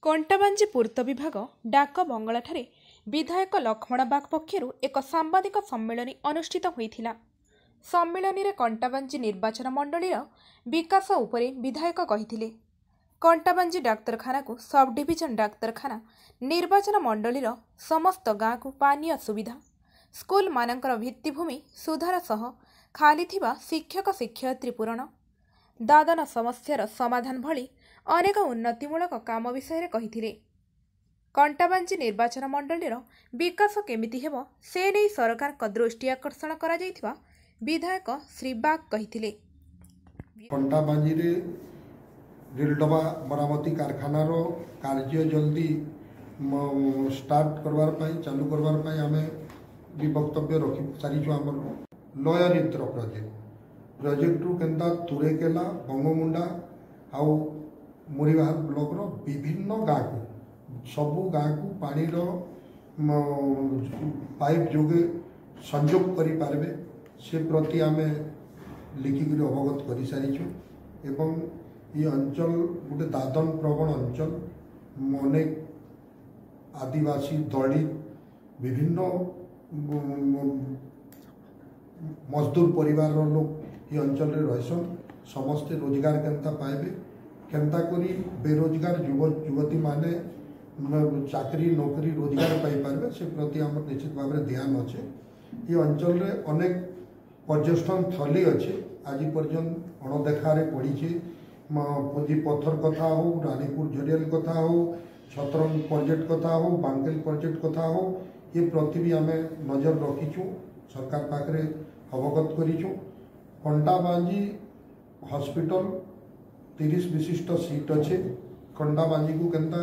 कंटाबांजी पूर्त विभाग डाक बंगलाठारे विधायक लक्ष्मण बाग पक्षरु एक सांबादिक सम्मेलन अनुष्ठित होइथिला। सम्मेलन में कंटाबांजी निर्वाचन मंडलीर विकास उपरे विधायक कहिथिले। कंटाबांजी डाक्तरखाना को सब डिविजन डाक्तरखाना निर्वाचन मंडलीर समस्त गाँ को पानीय सुविधा, स्कूल मानकर भित्तिभूमि सुधार सह खाली थिबा शिक्षक शिक्षयित्री पूरण, दादन समस्यार समाधान भली अनेक उन्नतिमूलक काम विषय कहिथिले। कंटाबांजी निर्वाचन मंडलीर विकास केमिति हेबो से नै सरकार का दृष्टि आकर्षण करा जायथिबा विधायक श्री बाग कहिथिले। कंटाबांजी रे रेलडबा मरामती कारखाना रो कार्य जल्दी स्टार्ट करवार पाई चालू करवार पाई आमे भी वक्तव्य रखि सारी जो हमर लॉयर इंटर प्रोजेक्ट रु केंदा तुरेकेला बंगमुंडा आउ मुरीबाहार ब्लॉक रो विभिन्न गाँ को सबू गाँ को पानी रो पाइप जोगे संयोग करि पारबे से प्रति आमे लिखिक अवगत कर सारी एवं ये अंचल गोटे दादन प्रवण अंचल अनेक आदिवासी दलित विभिन्न मजदूर परिवार लोग ये अंचल रे रहसन समस्ते रोजगार केनता पाइबे केनता करी बेरोजगार युवक युवती माने चाकरी नौकरी रोजगार पाई पारबे से प्रति हमर निश्चित भाव में ध्यान अच्छे। ये अंचल रे अनेक पर्यटन थली अच्छे आज पर्यंत अणदेखारे पड़ी पुंजी पत्थर कथा हो रानीपुर झरियल कथा हो छतरंग प्रोजेक्ट कथा हो बांकेल प्रोजेक्ट कथा हो ये प्रति भी आम नजर रखीचु सरकार पाखे अवगत करूँ। कंटाबांजी हॉस्पिटल 30 विशिष्ट सीट अच्छे कंटाबांजी को केनता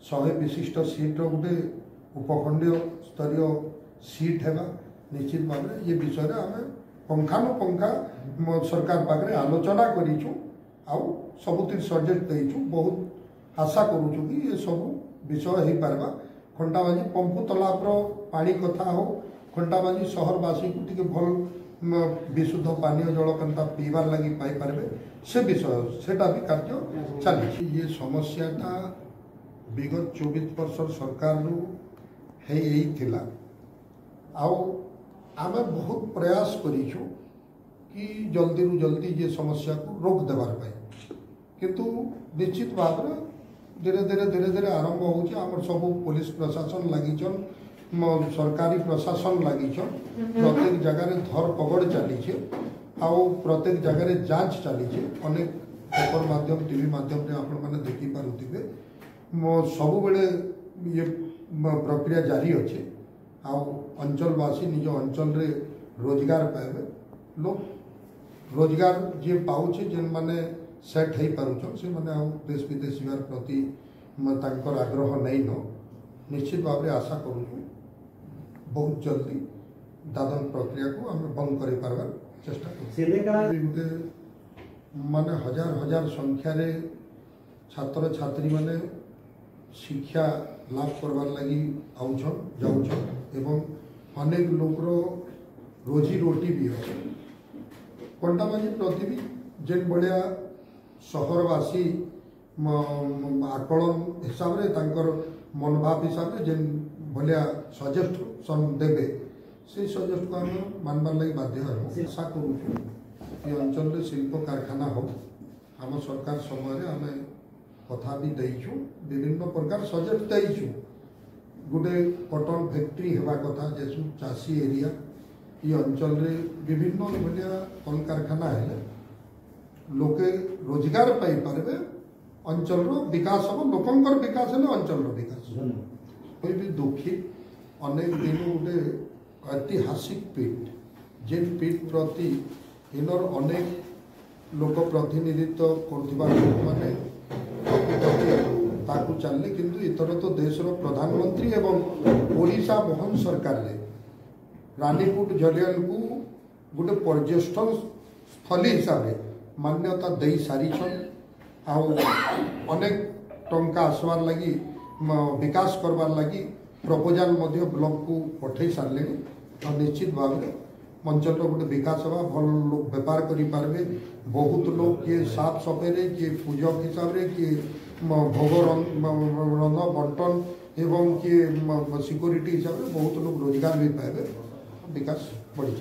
100 विशिष्ट सीट गोटे उपखंडीय स्तरीय सीट है निश्चित भाव में ये विषय आम पंखानुपंखा सरकार पाखे आलोचना करूँ आउ सबुतिर सजेस्ट देचु बहुत आशा करूँ कि ये सब विषय हो पारबा। कंटाबांजी पंपु तालाबर पानी कथा हो कंटाबांजी सहरवासी को टिके भल विशुद्ध पानीय जल केनता पीबार लगी पाई पारबे से विषय सेटा भी कार्य चली। ये समस्याटा विगत 24 वर्ष सरकार थिला आउ आमे बहुत प्रयास करिछु कि जल्दी रु जल्दी ये समस्या को रोक देवार पाई किंतु निश्चित भाव में धीरे धीरे आरंभ हो सब पुलिस प्रशासन लगिछन सरकारी प्रशासन लगिछन प्रत्येक जगह धर पगड़ चली आउ प्रत्येक जगह जांच चली अनेक पेपर माध्यम टीवी माध्यम रे आपण माने देखि पारुथिबे सब बेले ये प्रक्रिया जारी अच्छे आउ अंचलवासी निज अंचल रे रोजगार पाइबे लोग रोजगार जे पाउछे जेन माने सेट हो पारुछन से माने आउ देश विदेश जार प्रति तांकर आग्रह नहीं न निश्चित भाव में आशा करूँ बहुत जल्दी दादन प्रक्रिया को आम बंद कर पार्बार चेष्टा कर माने हजार हजार संख्या रे छात्र छात्री माने शिक्षा लाभ करवार लगी आउछन जाउछन एवं अनेक लोग रोजी रोटी भी अच्छे। कंटाबांजी प्रति भी जेन बढ़िया सहरवासी आकलन हिसाब से तांकर मनोभाव हिसाब से जेन भलिया सजेस्ट देवे से सजेस्ट को आम मानबार लगी बाध्य आशा करूँ ये अंचल रे शिल्प कारखाना हो आम सरकार समय आम कथा भी देइछु विभिन्न प्रकार सजेस्ट देइछु गोटे कॉटन फैक्ट्री हेबा कथा जेसु चासी एरिया ये अंचल रे विभिन्न भलिया कल कारखाना है लोके रोजगार पाई पारे अंचल रो विकास हम लोकंकर विकास है अंचल रो विकास कोई भी दुखी अनेक दिन गोटे ऐतिहासिक पीठ जेन पीठ प्रति इनर अनेक लोक प्रतिनिधित्व कर लोक मैंने चलने किंतु इतर तो देश रो प्रधानमंत्री एवं ओडिशा मोहन सरकार रे रानीपुर झरियल को गोटे पर्यटन स्थली हिसाब से मान्यता दे सारी अनेक टंका आसबार लगी विकास करवार लगी प्रपोजाल ब्लॉक को पठे सारे और निश्चित भाव में अंचल गोटे विकास हवा भल लोग बेपार करें बहुत लोग किए साफ सफाई किए पूजक हिसाब से किए भोग रंध बंटन एवं किए सिक्योरिटी हिसाब से बहुत लोग रोजगार भी पाए विकास बढ़ी।